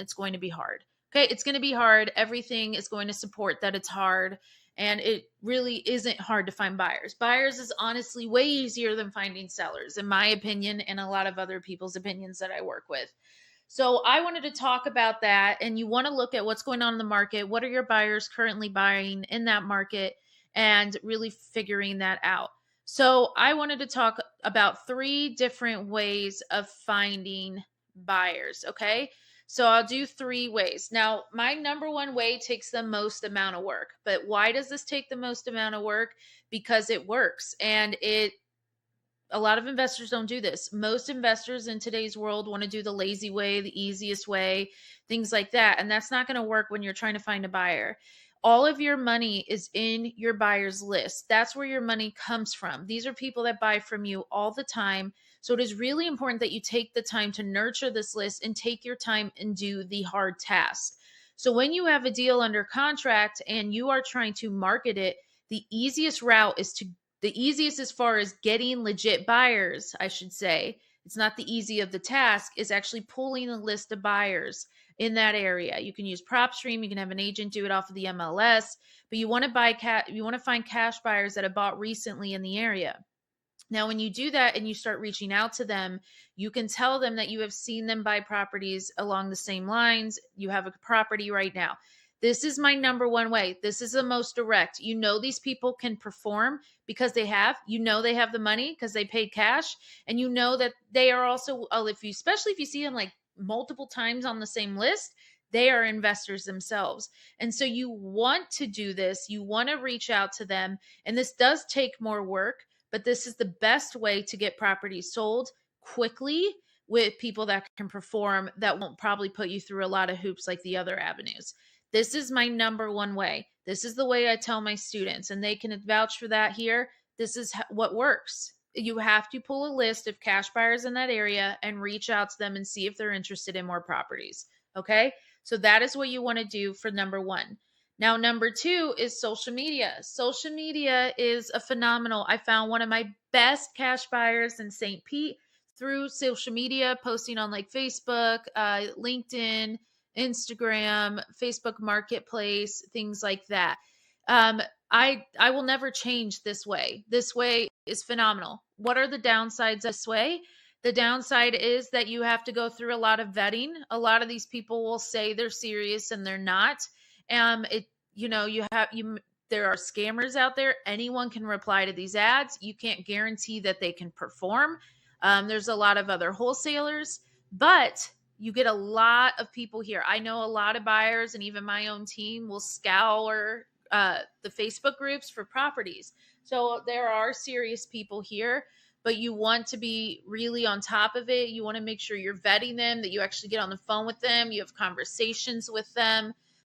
it's going to be hard. Okay. It's going to be hard. Everything is going to support that it's hard. And it really isn't hard to find buyers. Buyers is honestly way easier than finding sellers, in my opinion, and a lot of other people's opinions that I work with. So I wanted to talk about that. And you want to look at what's going on in the market. What are your buyers currently buying in that market? And really figuring that out. So I wanted to talk about 3 different ways of finding buyers. Okay. So I'll do 3 ways. Now, my number 1 way takes the most amount of work. But why does this take the most amount of work? Because it works. And a lot of investors don't do this. Most investors in today's world want to do the lazy way, the easiest way, things like that. And that's not going to work when you're trying to find a buyer. All of your money is in your buyer's list. That's where your money comes from. These are people that buy from you all the time. So it is really important that you take the time to nurture this list and take your time and do the hard task. So when you have a deal under contract and you are trying to market it, the easiest route is the easiest as far as getting legit buyers, I should say. It's not the easy of the task, is actually pulling a list of buyers in that area. You can use PropStream. You can have an agent do it off of the MLS, but you want to find cash buyers that have bought recently in the area. Now, when you do that and you start reaching out to them, you can tell them that you have seen them buy properties along the same lines. You have a property right now. This is my number 1 way. This is the most direct. You know, these people can perform because they have the money because they paid cash. And you know that they are also, especially if you see them like multiple times on the same list, they are investors themselves. And so you want to do this. You want to reach out to them. And this does take more work, but this is the best way to get properties sold quickly with people that can perform, that won't probably put you through a lot of hoops like the other avenues. This is my number 1 way. This is the way I tell my students, and they can vouch for that here. This is what works. You have to pull a list of cash buyers in that area and reach out to them and see if they're interested in more properties. Okay. So that is what you want to do for number 1. Now, number 2 is social media. Social media is a phenomenal. I found one of my best cash buyers in St. Pete through social media, posting on like Facebook, LinkedIn, Instagram, Facebook Marketplace, things like that. I will never change this way. This way is phenomenal. What are the downsides of this way? The downside is that you have to go through a lot of vetting. A lot of these people will say they're serious and they're not. There are scammers out there. Anyone can reply to these ads. You can't guarantee that they can perform. There's a lot of other wholesalers, but you get a lot of people here. I know a lot of buyers, and even my own team will scour the Facebook groups for properties. So there are serious people here, but you want to be really on top of it. You want to make sure you're vetting them, that you actually get on the phone with them, you have conversations with them.